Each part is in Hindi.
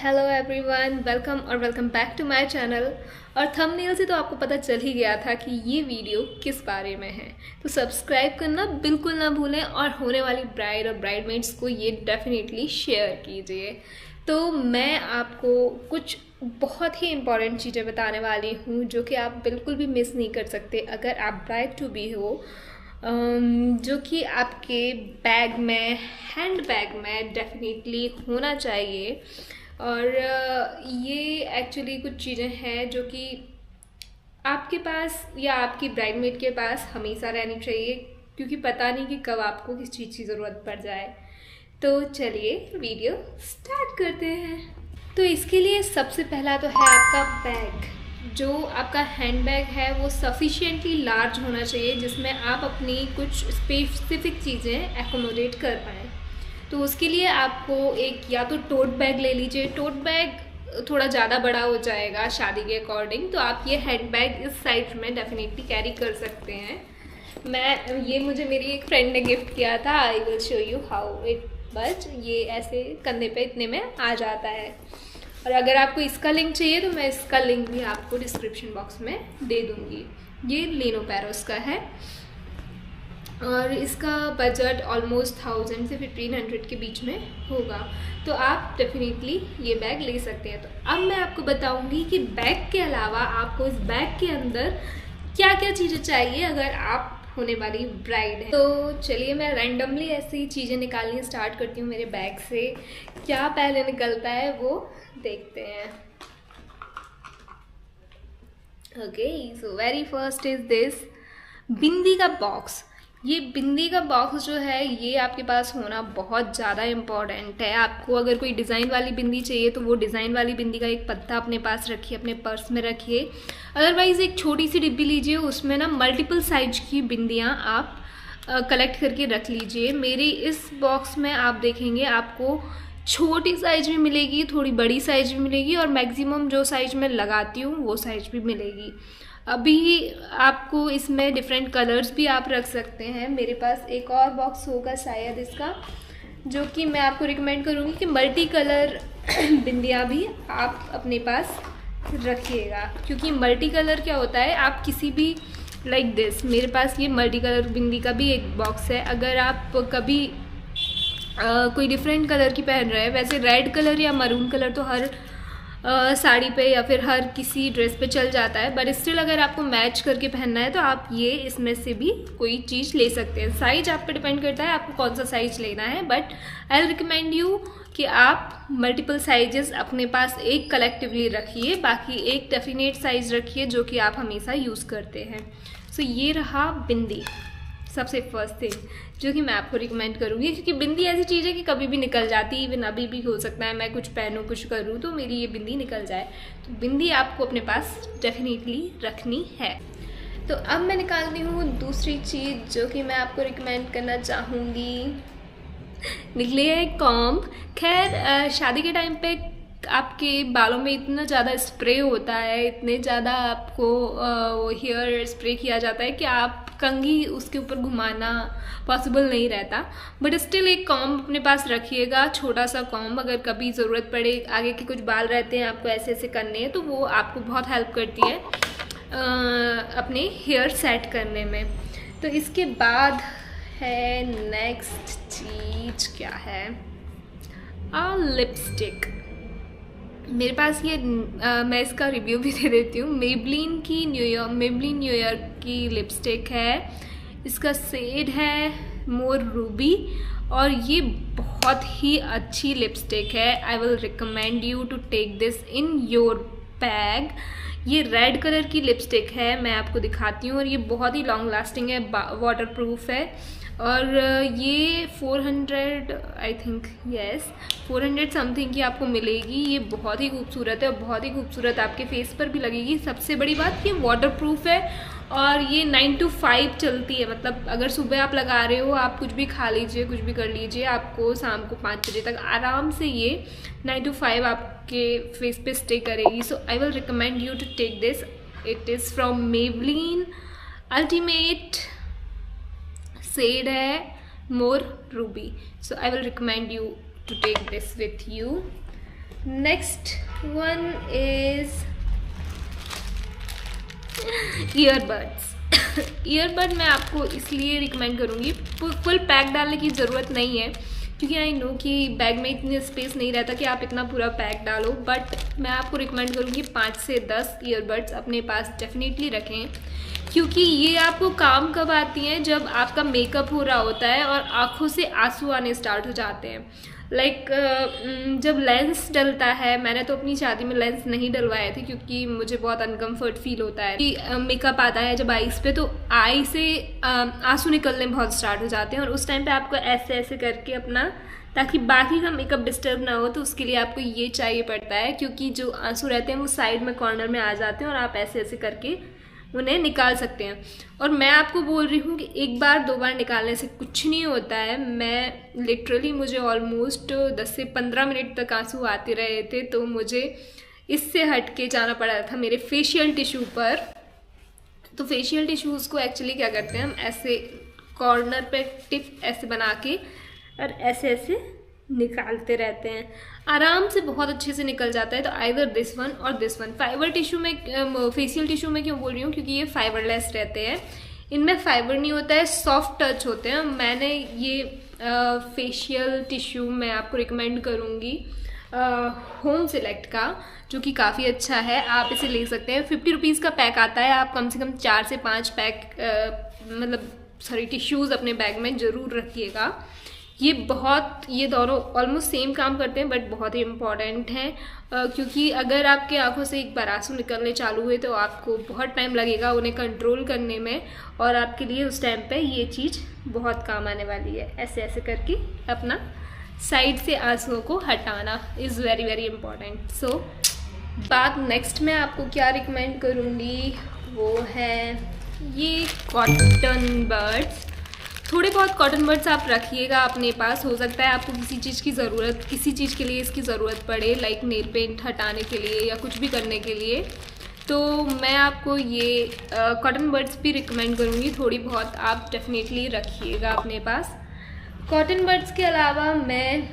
Hello everyone, welcome back to my channel. और थंबनेल से तो आपको पता चल ही गया था कि ये वीडियो किस बारे में है, तो सब्सक्राइब करना बिल्कुल ना भूलें और होने वाली ब्राइड और ब्राइडमेड्स को ये डेफिनेटली शेयर कीजिए। तो मैं आपको कुछ बहुत ही इम्पॉर्टेंट चीज़ें बताने वाली हूँ जो कि आप बिल्कुल भी मिस नहीं कर सकते अगर आप ब्राइड टू बी हो, जो कि आपके बैग में, हैंड बैग में डेफिनेटली होना चाहिए। और ये एक्चुअली कुछ चीज़ें हैं जो कि आपके पास या आपकी ब्राइडमेड के पास हमेशा रहनी चाहिए, क्योंकि पता नहीं कि कब आपको किस चीज़ की ज़रूरत पड़ जाए। तो चलिए वीडियो स्टार्ट करते हैं। तो इसके लिए सबसे पहला तो है आपका बैग। जो आपका हैंड बैग है वो सफिशिएंटली लार्ज होना चाहिए, जिसमें आप अपनी कुछ स्पेसिफिक चीज़ें एकोमोडेट कर पाएँ। तो उसके लिए आपको एक या तो टोट बैग ले लीजिए। टोट बैग थोड़ा ज़्यादा बड़ा हो जाएगा शादी के अकॉर्डिंग, तो आप ये हैंड बैग इस साइज में डेफिनेटली कैरी कर सकते हैं। ये मुझे मेरी एक फ्रेंड ने गिफ्ट किया था। I will show you how it but ये ऐसे कंधे पे इतने में आ जाता है। और अगर आपको इसका लिंक चाहिए तो मैं इसका लिंक भी आपको डिस्क्रिप्शन बॉक्स में दे दूँगी। ये लेनो पैरोस का है और इसका बजट ऑलमोस्ट 1000 से 1500 के बीच में होगा। तो आप डेफिनेटली ये बैग ले सकते हैं। तो अब मैं आपको बताऊंगी कि बैग के अलावा आपको इस बैग के अंदर क्या क्या चीज़ें चाहिए अगर आप होने वाली ब्राइड है। तो चलिए मैं रैंडमली ऐसी चीज़ें निकालनी स्टार्ट करती हूँ मेरे बैग से। क्या पहले निकलता है वो देखते हैं। Okay, so very first is this बिंदी का बॉक्स। ये बिंदी का बॉक्स जो है ये आपके पास होना बहुत ज़्यादा इम्पॉर्टेंट है। आपको अगर कोई डिज़ाइन वाली बिंदी चाहिए तो वो डिज़ाइन वाली बिंदी का एक पत्ता अपने पास रखिए, अपने पर्स में रखिए। अदरवाइज़ एक छोटी सी डिब्बी लीजिए, उसमें ना मल्टीपल साइज की बिंदियाँ आप कलेक्ट करके रख लीजिए। मेरी इस बॉक्स में आप देखेंगे आपको छोटी साइज भी मिलेगी, थोड़ी बड़ी साइज भी मिलेगी और मैक्सिमम जो साइज मैं लगाती हूँ वो साइज भी मिलेगी। अभी आपको इसमें डिफरेंट कलर्स भी आप रख सकते हैं। मेरे पास एक और बॉक्स होगा शायद इसका, जो कि मैं आपको रिकमेंड करूँगी कि मल्टी कलर बिंदियाँ भी आप अपने पास रखिएगा। क्योंकि मल्टी कलर क्या होता है, आप किसी भी लाइक दिस, मेरे पास ये मल्टी कलर बिंदी का भी एक बॉक्स है। अगर आप कभी कोई डिफरेंट कलर की पहन रहे हैं, वैसे रेड कलर या मरून कलर तो हर साड़ी पे या फिर हर किसी ड्रेस पे चल जाता है, बट स्टिल अगर आपको मैच करके पहनना है तो आप ये इसमें से भी कोई चीज़ ले सकते हैं। साइज आप पे डिपेंड करता है आपको कौन सा साइज लेना है, बट आई रिकमेंड यू कि आप मल्टीपल साइजेस अपने पास एक कलेक्टिवली रखिए, बाकी एक डेफिनेट साइज रखिए जो कि आप हमेशा यूज़ करते हैं। सो ये रहा बिंदी, सबसे फर्स्ट थिंग जो कि मैं आपको रिकमेंड करूँगी, क्योंकि बिंदी ऐसी चीज़ है कि कभी भी निकल जाती है। इवन अभी भी हो सकता है मैं कुछ पहनूँ, कुछ करूँ तो मेरी ये बिंदी निकल जाए। तो बिंदी आपको अपने पास डेफिनेटली रखनी है। तो अब मैं निकालती हूँ दूसरी चीज़ जो कि मैं आपको रिकमेंड करना चाहूँगी। निकली है कॉम्ब। खैर शादी के टाइम पे आपके बालों में इतना ज़्यादा स्प्रे होता है, इतने ज़्यादा आपको वो हेयर स्प्रे किया जाता है कि आप कंघी उसके ऊपर घुमाना पॉसिबल नहीं रहता। बट स्टिल एक कॉम्ब अपने पास रखिएगा, छोटा सा कॉम्ब। अगर कभी ज़रूरत पड़े, आगे के कुछ बाल रहते हैं आपको ऐसे ऐसे करने हैं, तो वो आपको बहुत हेल्प करती है अपने हेयर सेट करने में। तो इसके बाद है नेक्स्ट चीज़ क्या है, लिपस्टिक। मेरे पास ये मैं इसका रिव्यू भी दे देती हूँ। मेबलिन न्यूयॉर्क की लिपस्टिक है। इसका शेड है मोर रूबी और ये बहुत ही अच्छी लिपस्टिक है। I will recommend you to take this in your bag. ये रेड कलर की लिपस्टिक है, मैं आपको दिखाती हूँ। और ये बहुत ही लॉन्ग लास्टिंग है, वाटर प्रूफ है। और ये 400 आई थिंक 400 समथिंग की आपको मिलेगी। ये बहुत ही खूबसूरत है और बहुत ही खूबसूरत आपके फेस पर भी लगेगी। सबसे बड़ी बात ये वाटर प्रूफ है और ये 9 to 5 चलती है। मतलब अगर सुबह आप लगा रहे हो, आप कुछ भी खा लीजिए, कुछ भी कर लीजिए, आपको शाम को 5 बजे तक आराम से ये 9 to 5 आपके फेस पे स्टे करेगी। So I will recommend you to take this. It is from Maybelline ultimate, shade है more ruby. So I will recommend you to take this with you। Next one is earbuds. Earbud मैं आपको इसलिए रिकमेंड करूँगी, फुल पैक डालने की ज़रूरत नहीं है क्योंकि आई नो कि बैग में इतनी स्पेस नहीं रहता कि आप इतना पूरा पैक डालो, बट मैं आपको रिकमेंड करूँगी 5 से 10 ईयरबड्स अपने पास डेफिनेटली रखें, क्योंकि ये आपको काम कब आती हैं, जब आपका मेकअप हो रहा होता है और आँखों से आंसू आने स्टार्ट हो जाते हैं। लाइक जब लेंस डलता है, मैंने तो अपनी शादी में लेंस नहीं डलवाए थे क्योंकि मुझे बहुत अनकंफर्ट फील होता है कि मेकअप आता है जब आईज पे, तो आई से आंसू निकलने बहुत स्टार्ट हो जाते हैं, और उस टाइम पे आपको ऐसे ऐसे करके अपना, ताकि बाकी का मेकअप डिस्टर्ब ना हो, तो उसके लिए आपको ये चाहिए पड़ता है, क्योंकि जो आंसू रहते हैं वो साइड में कॉर्नर में आ जाते हैं और आप ऐसे ऐसे करके उन्हें निकाल सकते हैं। और मैं आपको बोल रही हूँ कि एक बार 2 बार निकालने से कुछ नहीं होता है। मैं लिटरली, मुझे ऑलमोस्ट 10 से 15 मिनट तक आंसू आते रहे थे, तो मुझे इससे हट के जाना पड़ा था मेरे फेशियल टिश्यू पर। तो फेशियल टिश्यूज़ को एक्चुअली क्या करते हैं, हम ऐसे कॉर्नर पे टिप ऐसे बना के और ऐसे ऐसे निकालते रहते हैं, आराम से बहुत अच्छे से निकल जाता है। तो आइदर दिस वन और दिस वन। फाइबर टिश्यू में, फेशियल टिश्यू में क्यों बोल रही हूँ, क्योंकि ये फाइबरलेस रहते हैं, इनमें फाइबर नहीं होता है, सॉफ्ट टच होते हैं। मैंने ये फेशियल टिश्यू मैं आपको रिकमेंड करूँगी होम सेलेक्ट का, जो कि काफ़ी अच्छा है, आप इसे ले सकते हैं। 50 रुपीज़ का पैक आता है, आप कम से कम 4 से 5 पैक टिश्यूज़ अपने बैग में ज़रूर रखिएगा। ये दोनों ऑलमोस्ट सेम काम करते हैं, बट बहुत ही इम्पॉर्टेंट हैं, क्योंकि अगर आपके आंखों से एक बार आंसू निकलने चालू हुए तो आपको बहुत टाइम लगेगा उन्हें कंट्रोल करने में, और आपके लिए उस टाइम पे ये चीज़ बहुत काम आने वाली है। ऐसे ऐसे करके अपना साइड से आंसुओं को हटाना इज़ वेरी वेरी इम्पॉर्टेंट। सो बात नेक्स्ट मैं आपको क्या रिकमेंड करूँगी, वो है ये कॉटन बड्स। थोड़े बहुत कॉटन बड्स आप रखिएगा अपने पास, हो सकता है आपको किसी चीज़ के लिए इसकी ज़रूरत पड़े, लाइक नेल पेंट हटाने के लिए या कुछ भी करने के लिए, तो मैं आपको ये कॉटन बड्स भी रिकमेंड करूँगी। थोड़ी बहुत आप डेफिनेटली रखिएगा अपने पास। कॉटन बड्स के अलावा मैं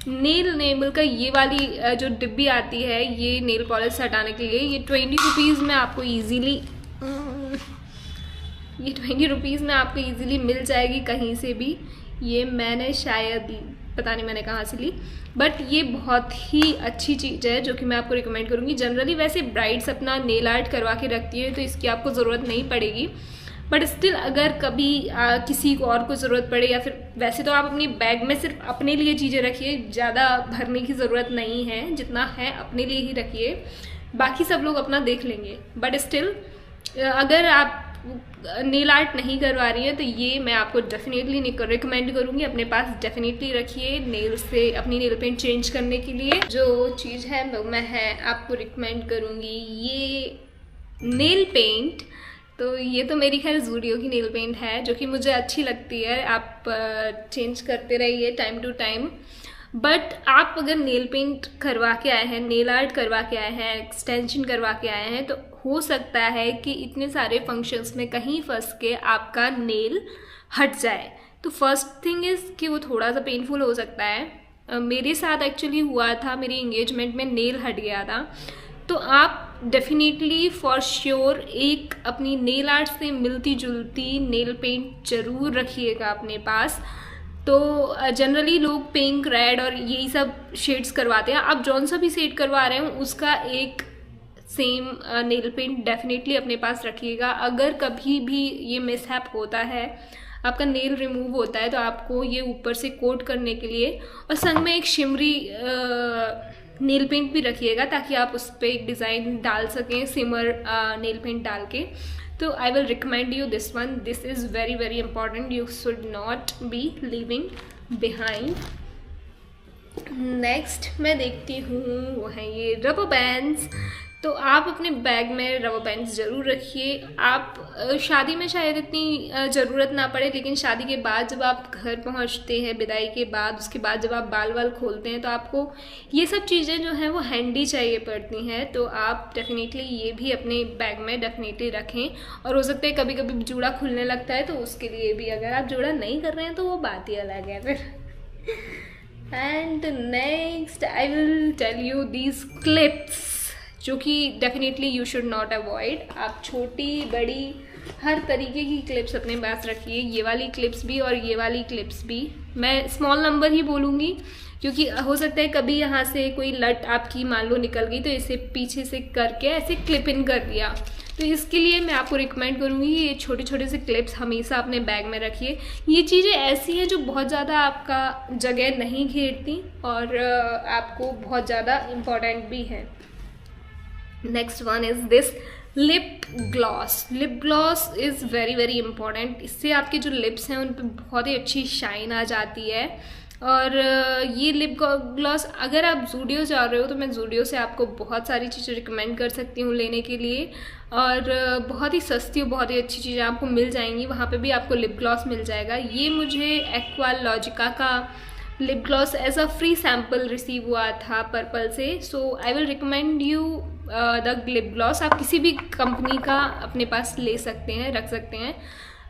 नेल नेबल का ये वाली जो डिब्बी आती है, ये नेल पॉलिश हटाने के लिए, ये 20 रुपीज़ में आपको ईज़िली मिल जाएगी कहीं से भी। ये मैंने शायद, पता नहीं मैंने कहाँ से ली, बट ये बहुत ही अच्छी चीज़ है जो कि मैं आपको रिकमेंड करूँगी। जनरली वैसे ब्राइड्स अपना नेल आर्ट करवा के रखती है, तो इसकी आपको ज़रूरत नहीं पड़ेगी, बट स्टिल अगर कभी किसी को और को ज़रूरत पड़े, या फिर वैसे तो आप अपनी बैग में सिर्फ अपने लिए चीज़ें रखिए, ज़्यादा भरने की ज़रूरत नहीं है, जितना है अपने लिए ही रखिए, बाकी सब लोग अपना देख लेंगे। बट स्टिल अगर आप नेल आर्ट नहीं करवा रही है तो ये मैं आपको डेफिनेटली रिकमेंड करूँगी, अपने पास डेफिनेटली रखिए नेल से अपनी नेल पेंट चेंज करने के लिए। जो चीज़ है मैं आपको रिकमेंड करूँगी ये नेल पेंट। तो ये तो मेरी खैर ज़ूडियो की नेल पेंट है, जो कि मुझे अच्छी लगती है, आप चेंज करते रहिए टाइम टू टाइम। बट आप अगर नेल पेंट करवा के आए हैं, नेल आर्ट करवा के आए हैं, एक्सटेंशन करवा के आए हैं, तो हो सकता है कि इतने सारे फंक्शंस में कहीं फंस के आपका नेल हट जाए। तो फर्स्ट थिंग इज़ कि वो थोड़ा सा पेनफुल हो सकता है। मेरे साथ एक्चुअली हुआ था, मेरी एंगेजमेंट में नेल हट गया था। तो आप डेफिनेटली फॉर श्योर एक अपनी नेल आर्ट से मिलती जुलती नेल पेंट ज़रूर रखिएगा अपने पास। तो जनरली लोग पिंक, रेड और यही सब शेड्स करवाते हैं। आप जौन सा भी शेड करवा रहे हो उसका एक सेम नेल पेंट डेफिनेटली अपने पास रखिएगा। अगर कभी भी ये मिसहैप होता है, आपका नेल रिमूव होता है, तो आपको ये ऊपर से कोट करने के लिए और संग में एक शिमरी नेल पेंट भी रखिएगा, ताकि आप उस पर एक डिज़ाइन डाल सकें सिमर नेल पेंट डाल के। तो आई will recommend you this one, this is very very important, you should not be leaving behind. Next मैं देखती हूँ वो है ये रबर बैंड्स। तो आप अपने बैग में रबर बैंड्स ज़रूर रखिए। आप शादी में शायद इतनी ज़रूरत ना पड़े, लेकिन शादी के बाद जब आप घर पहुंचते हैं विदाई के बाद, उसके बाद जब आप बाल वाल खोलते हैं, तो आपको ये सब चीज़ें जो हैं वो हैंडी चाहिए पड़ती हैं। तो आप डेफिनेटली ये भी अपने बैग में डेफिनेटली रखें। और हो सकता है कभी कभी जूड़ा खुलने लगता है, तो उसके लिए भी अगर आप जूड़ा नहीं कर रहे हैं तो वो बात ही अलग है फिर। And next I will tell you these clips, जो कि definitely you should not avoid. आप छोटी बड़ी हर तरीके की क्लिप्स अपने पास रखिए, ये वाली क्लिप्स भी और ये वाली क्लिप्स भी। मैं स्मॉल नंबर ही बोलूँगी क्योंकि हो सकता है कभी यहाँ से कोई लट आपकी मान लो निकल गई, तो इसे पीछे से करके ऐसे क्लिप इन कर दिया। तो इसके लिए मैं आपको रिकमेंड करूँगी ये छोटे छोटे से क्लिप्स हमेशा अपने बैग में रखिए। ये चीज़ें ऐसी हैं जो बहुत ज़्यादा आपका जगह नहीं घेरती और आपको बहुत ज़्यादा इम्पॉर्टेंट भी है। Next one is this lip gloss. Lip gloss is very very important. इससे आपके जो लिप्स हैं उन पर बहुत ही अच्छी शाइन आ जाती है। और ये लिप ग्लॉस अगर आप ज़ूडियो जा रहे हो तो मैं ज़ूडियो से आपको बहुत सारी चीज़ें रिकमेंड कर सकती हूँ लेने के लिए, और बहुत ही सस्ती और बहुत ही अच्छी चीज़ें आपको मिल जाएंगी। वहाँ पे भी आपको लिप ग्लॉस मिल जाएगा। ये मुझे एक्वालॉजिका का lip gloss as a free sample receive हुआ था पर्पल से। So I will recommend you the lip gloss. आप किसी भी कंपनी का अपने पास ले सकते हैं, रख सकते हैं।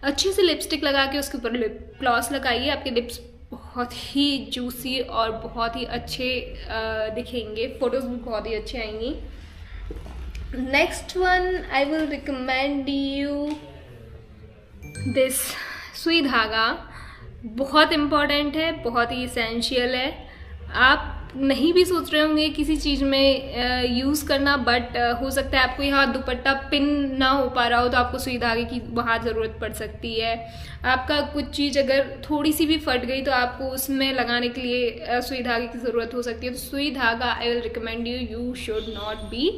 अच्छी सी लिपस्टिक लगा के उसके ऊपर लिप ग्लॉस लगाइए, आपके लिप्स बहुत ही जूसी और बहुत ही अच्छे दिखेंगे, फोटोज़ भी बहुत ही अच्छे आएंगी। Next one I will recommend you this सुई धागा। बहुत इम्पॉर्टेंट है, बहुत ही इसेंशियल है। आप नहीं भी सोच रहे होंगे किसी चीज़ में यूज़ करना, बट हो सकता है आपको यहाँ दुपट्टा पिन ना हो पा रहा हो तो आपको सुई धागे की वहाँ ज़रूरत पड़ सकती है। आपका कुछ चीज़ अगर थोड़ी सी भी फट गई तो आपको उसमें लगाने के लिए सुई धागे की ज़रूरत हो सकती है। तो सुई धागा आई will recommend you, you should not be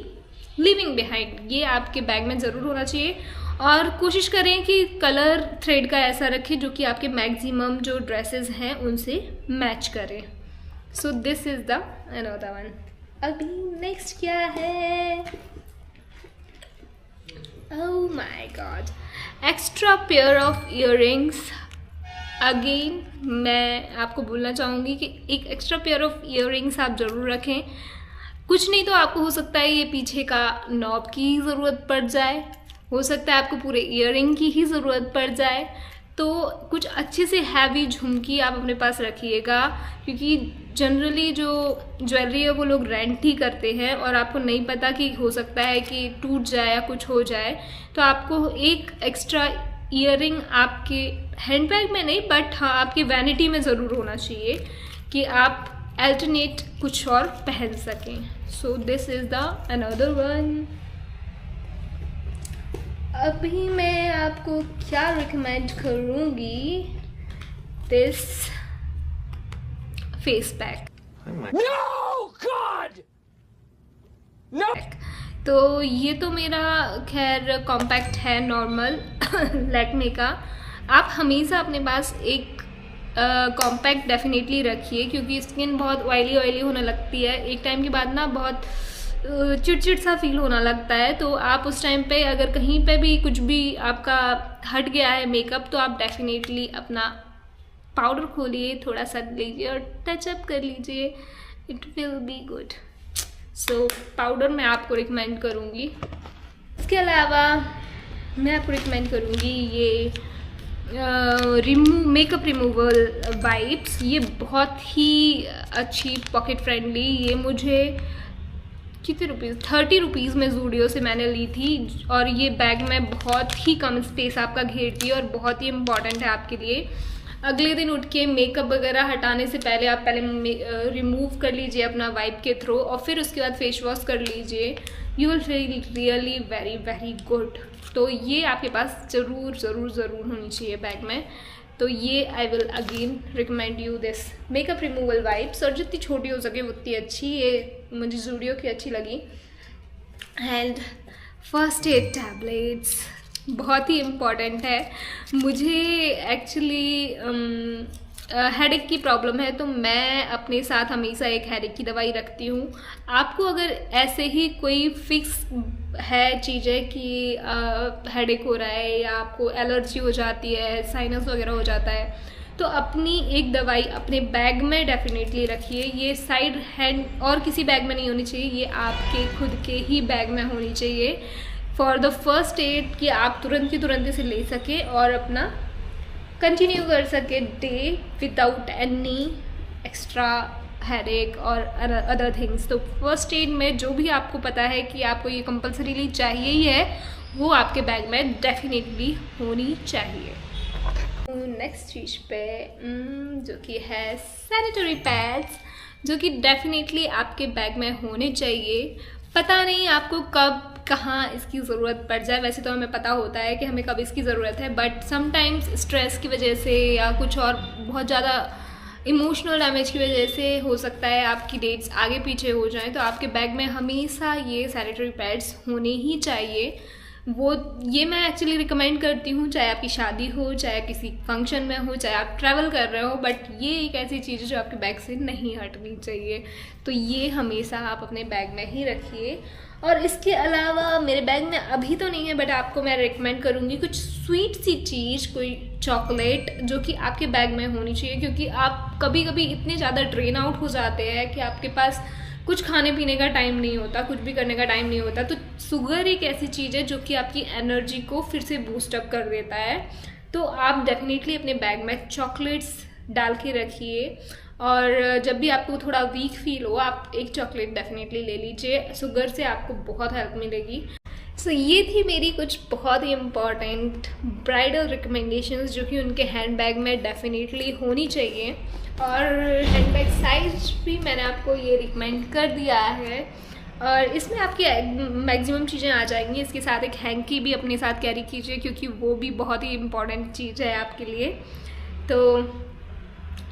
living behind. ये आपके बैग में ज़रूर होना चाहिए। और कोशिश करें कि कलर थ्रेड का ऐसा रखें जो कि आपके मैक्सिमम जो ड्रेसेस हैं उनसे मैच करें। So this is the another one. अभी नेक्स्ट क्या है? Oh my God, extra pair of earrings. Again मैं आपको बोलना चाहूँगी कि एक एक्स्ट्रा पेयर ऑफ इयररिंग्स आप ज़रूर रखें। कुछ नहीं तो आपको हो सकता है ये पीछे का नॉब की ज़रूरत पड़ जाए, हो सकता है आपको पूरे इयररिंग की ही ज़रूरत पड़ जाए। तो कुछ अच्छे से हैवी झुमकी आप अपने पास रखिएगा, क्योंकि जनरली जो ज्वेलरी है वो लोग रेंट ही करते हैं और आपको नहीं पता कि हो सकता है कि टूट जाए या कुछ हो जाए। तो आपको एक एक्स्ट्रा इयररिंग आपके हैंडबैग में नहीं, बट हाँ आपकी वैनिटी में ज़रूर होना चाहिए कि आप अल्टरनेट कुछ और पहन सकें। So this is the another one. अभी मैं आपको क्या रिकमेंड करूँगी, this face pack. No, God! No! तो ये तो मेरा खैर कॉम्पैक्ट है नॉर्मल लैक्मे का। आप हमेशा अपने पास एक कॉम्पैक्ट डेफिनेटली रखिए, क्योंकि स्किन बहुत ऑयली होने लगती है एक टाइम के बाद ना, बहुत चिड़चिड़ सा फील होना लगता है। तो आप उस टाइम पे अगर कहीं पे भी कुछ भी आपका हट गया है मेकअप, तो आप डेफिनेटली अपना पाउडर खोलिए, थोड़ा सा लीजिए और टचअप कर लीजिए, it will be good. So powder मैं आपको रिकमेंड करूँगी। इसके अलावा मैं आपको रिकमेंड करूँगी ये मेकअप रिमूवल वाइप्स। ये बहुत ही अच्छी पॉकेट फ्रेंडली, ये मुझे कितने रुपीज़ 30 रुपीज़ में ज़ूडियो से मैंने ली थी, और ये बैग में बहुत ही कम स्पेस आपका घेरती है और बहुत ही इम्पॉर्टेंट है आपके लिए। अगले दिन उठ के मेकअप वगैरह हटाने से पहले आप पहले रिमूव कर लीजिए अपना वाइप के थ्रू, और फिर उसके बाद फेस वॉश कर लीजिए। You will feel really very very good. तो ये आपके पास ज़रूर होनी चाहिए बैग में। तो ये I will again recommend you this makeup removal wipes, और जितनी छोटी हो सके उतनी अच्छी। ये मुझे ज़ूडियो की अच्छी लगी। एंड फर्स्ट एड टैबलेट्स बहुत ही इम्पॉर्टेंट है। मुझे एक्चुअली हेडेक की प्रॉब्लम है, तो मैं अपने साथ हमेशा एक हेडेक की दवाई रखती हूँ। आपको अगर ऐसे ही कोई फिक्स है चीज़ें कि हेडेक हो रहा है या आपको एलर्जी हो जाती है, साइनस वगैरह हो जाता है, तो अपनी एक दवाई अपने बैग में डेफिनेटली रखिए। ये साइड हैंड और किसी बैग में नहीं होनी चाहिए, ये आपके खुद के ही बैग में होनी चाहिए फॉर द फर्स्ट एड, कि आप तुरंत की तुरंत इसे ले सकें और अपना कंटिन्यू कर सके day without any extra headache और अदर थिंग्स। तो फर्स्ट एड में जो भी आपको पता है कि आपको ये कंपल्सरीली चाहिए ही है, वो आपके बैग में डेफिनेटली होनी चाहिए। नेक्स्ट चीज़ पे जो कि है सैनिटरी पैड्स, जो कि डेफिनेटली आपके बैग में होने चाहिए। पता नहीं आपको कब कहाँ इसकी ज़रूरत पड़ जाए। वैसे तो हमें पता होता है कि हमें कब इसकी ज़रूरत है, बट समटाइम्स स्ट्रेस की वजह से या कुछ और बहुत ज़्यादा इमोशनल डैमेज की वजह से हो सकता है आपकी डेट्स आगे पीछे हो जाएं। तो आपके बैग में हमेशा ये सैनिटरी पैड्स होने ही चाहिए। ये मैं एक्चुअली रिकमेंड करती हूँ, चाहे आपकी शादी हो, चाहे किसी फंक्शन में हो, चाहे आप ट्रैवल कर रहे हो, बट ये एक ऐसी चीज़ है जो आपके बैग से नहीं हटनी चाहिए। तो ये हमेशा आप अपने बैग में ही रखिए। और इसके अलावा मेरे बैग में अभी तो नहीं है, बट आपको मैं रिकमेंड करूँगी कुछ स्वीट सी चीज़, कोई चॉकलेट जो कि आपके बैग में होनी चाहिए, क्योंकि आप कभी कभी इतने ज़्यादा ड्रेन आउट हो जाते हैं कि आपके पास कुछ खाने पीने का टाइम नहीं होता, कुछ भी करने का टाइम नहीं होता। तो शुगर एक ऐसी चीज़ है जो कि आपकी एनर्जी को फिर से बूस्ट अप कर देता है। तो आप डेफिनेटली अपने बैग में चॉकलेट्स डाल के रखिए, और जब भी आपको थोड़ा वीक फील हो, आप एक चॉकलेट डेफिनेटली ले लीजिए। शुगर से आपको बहुत हेल्प मिलेगी। सो ये थी मेरी कुछ बहुत ही इम्पॉर्टेंट ब्राइडल रिकमेंडेशंस जो कि उनके हैंड बैग में डेफिनेटली होनी चाहिए। और हैंडबैग साइज भी मैंने आपको ये रिकमेंड कर दिया है, और इसमें आपकी मैक्सिमम चीज़ें आ जाएंगी। इसके साथ एक हैंकी भी अपने साथ कैरी कीजिए, क्योंकि वो भी बहुत ही इम्पॉर्टेंट चीज़ है आपके लिए। तो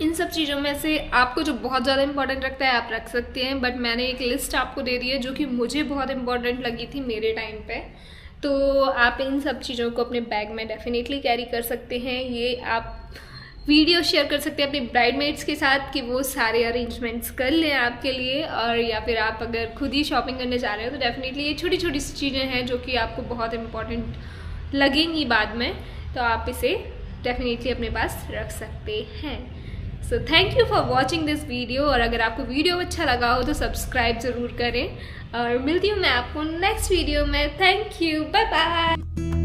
इन सब चीज़ों में से आपको जो बहुत ज़्यादा इम्पॉर्टेंट लगता है आप रख सकते हैं, बट मैंने एक लिस्ट आपको दे दी है जो कि मुझे बहुत इम्पॉर्टेंट लगी थी मेरे टाइम पे। तो आप इन सब चीज़ों को अपने बैग में डेफिनेटली कैरी कर सकते हैं। ये आप वीडियो शेयर कर सकते हैं अपने ब्राइडमेड्स के साथ कि वो सारे अरेंजमेंट्स कर लें आपके लिए, और या फिर आप अगर खुद ही शॉपिंग करने जा रहे हो तो डेफिनेटली ये छोटी छोटी सी चीज़ें हैं जो कि आपको बहुत इम्पॉर्टेंट लगेंगी बाद में। तो आप इसे डेफिनेटली अपने पास रख सकते हैं। So thank you for watching this video, और अगर आपको वीडियो अच्छा लगा हो तो सब्सक्राइब ज़रूर करें, और मिलती हूँ मैं आपको नेक्स्ट वीडियो में। Thank you, bye bye.